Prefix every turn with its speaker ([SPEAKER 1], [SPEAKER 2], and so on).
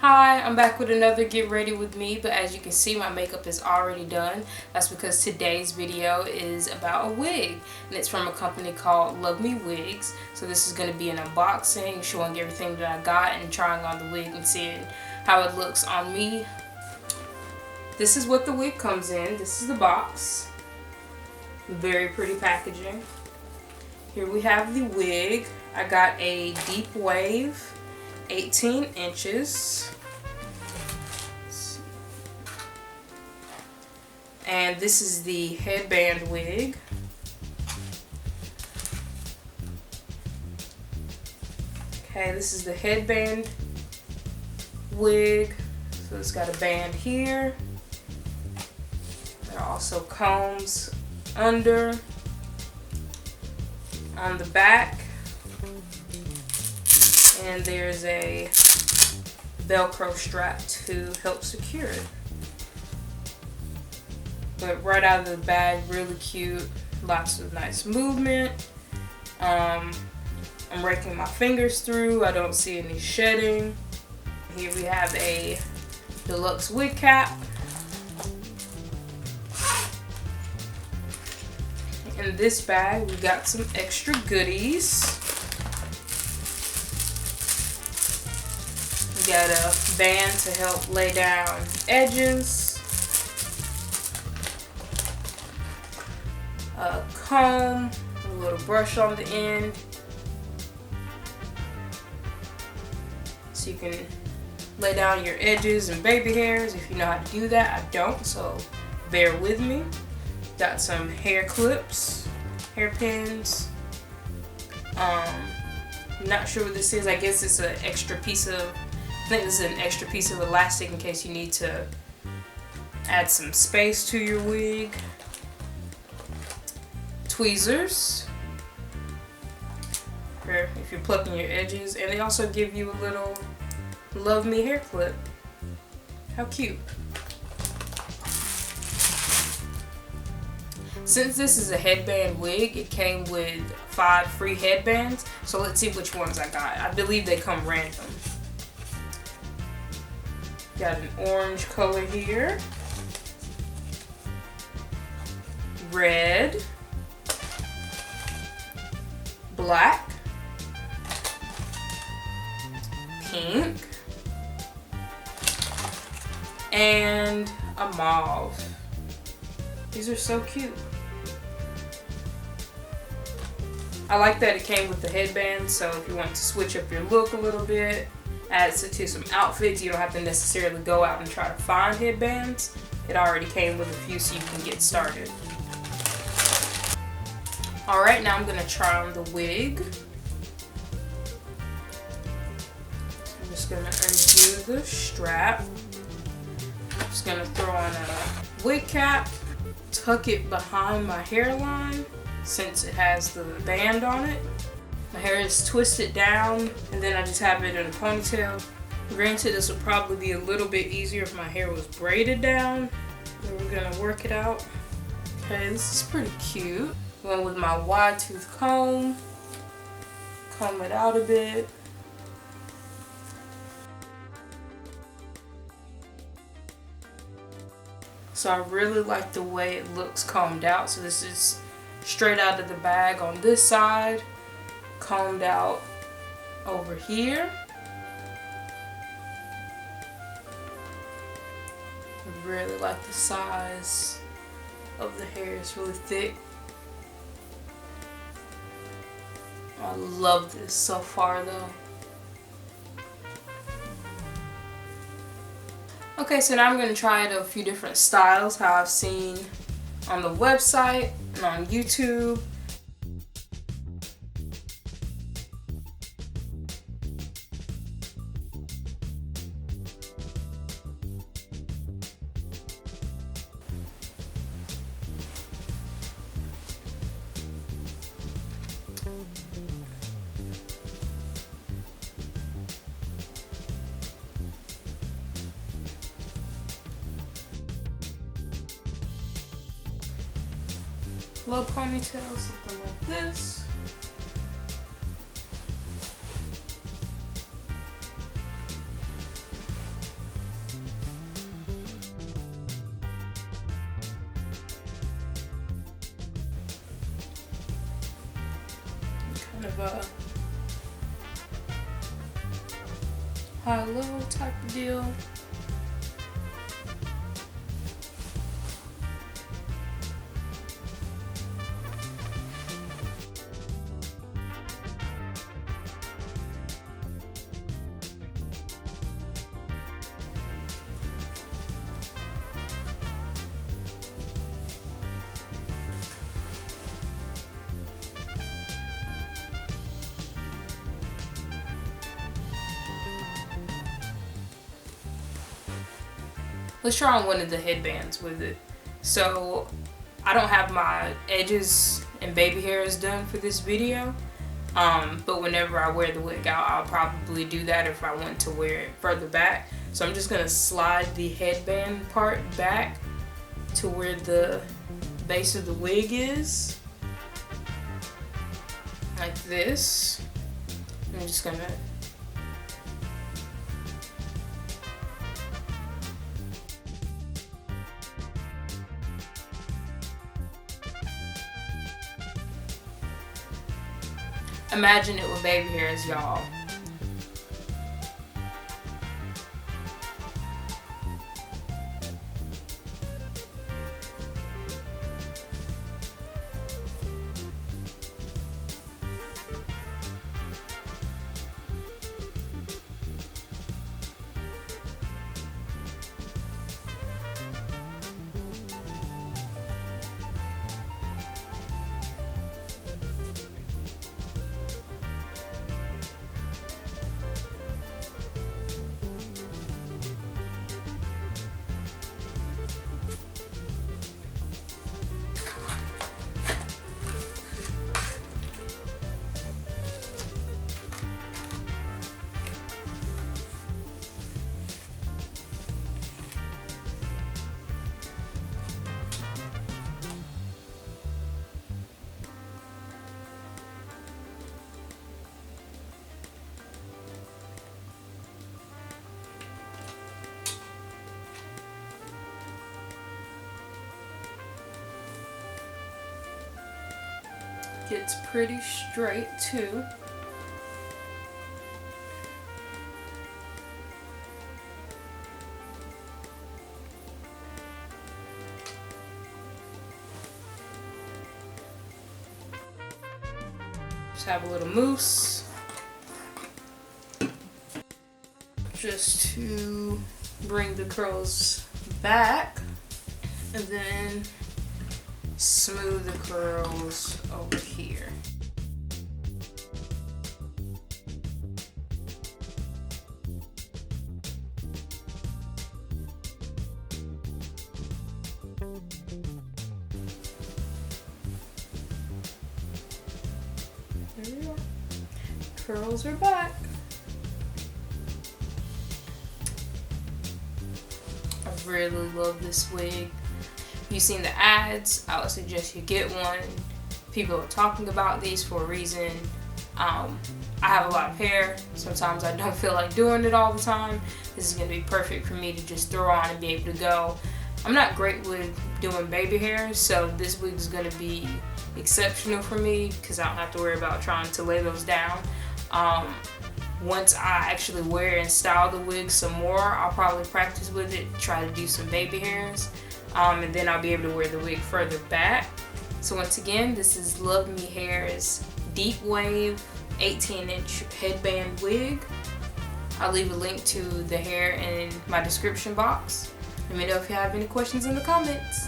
[SPEAKER 1] Hi, I'm back with another Get Ready With Me, but as you can see my makeup is already done. That's because today's video is about a wig, and it's from a company called Luvme Wigs. So this is going to be an unboxing, showing everything that I got and trying on the wig and seeing how it looks on me. This is what the wig comes in. This is the box. Very pretty packaging. Here we have the wig. I got a deep wave, 18 inches. And this is the headband wig. Okay, this is the headband wig. So it's got a band here. There are also combs under, on the back. And there's a Velcro strap to help secure it. But right out of the bag, really cute. Lots of nice movement. I'm raking my fingers through. I don't see any shedding. Here we have a deluxe wig cap. In this bag, we got some extra goodies. We got a band to help lay down edges. A comb, a little brush on the end. So you can lay down your edges and baby hairs if you know how to do that. I don't, so bear with me. Got some hair clips, hairpins. I'm not sure what this is. I guess it's an extra piece of, I think this is an extra piece of elastic in case you need to add some space to your wig. Tweezers for if you're plucking your edges, and they also give you a little Love Me hair clip. How cute. Since this is a headband wig, it came with 5 free headbands, so let's see which ones I got. I believe they come random. Got an orange color here, red, black, pink, and a mauve. These are so cute. I like that it came with the headband, so if you want to switch up your look a little bit, add to some outfits, you don't have to necessarily go out and try to find headbands. It already came with a few so you can get started. Alright, now I'm going to try on the wig. I'm just going to undo the strap. I'm just going to throw on a wig cap, tuck it behind my hairline since it has the band on it. My hair is twisted down and then I just have it in a ponytail. Granted, this would probably be a little bit easier if my hair was braided down. But we're going to work it out. Okay, this is pretty cute. Going with my wide tooth comb, comb it out a bit. So I really like the way it looks combed out. So this is straight out of the bag on this side, combed out over here. I really like the size of the hair. It's really thick. I love this so far though. Okay, so now I'm going to try it a few different styles, how I've seen on the website and on YouTube. Low ponytail, something like this. kind of a high-low type of deal. Let's try on one of the headbands with it. So I don't have my edges and baby hairs done for this video, but whenever I wear the wig out, I'll probably do that if I want to wear it further back. So I'm just gonna slide the headband part back to where the base of the wig is, like this. I'm just gonna imagine it with baby hairs, y'all. Gets pretty straight too. Just have a little mousse just to bring the curls back, and then smooth the curls over here. There we go. Curls are back. I really love this wig. If you've seen the ads, I would suggest you get one. People are talking about these for a reason. I have a lot of hair. Sometimes I don't feel like doing it all the time. This is going to be perfect for me to just throw on and be able to go. I'm not great with doing baby hair, so this wig is going to be exceptional for me because I don't have to worry about trying to lay those down. Once I actually wear and style the wig some more, I'll probably practice with it, try to do some baby hairs. And then I'll be able to wear the wig further back. So once again, this is Luvme Hair's Deep Wave 18-inch headband wig. I'll leave a link to the hair in my description box. Let me know if you have any questions in the comments.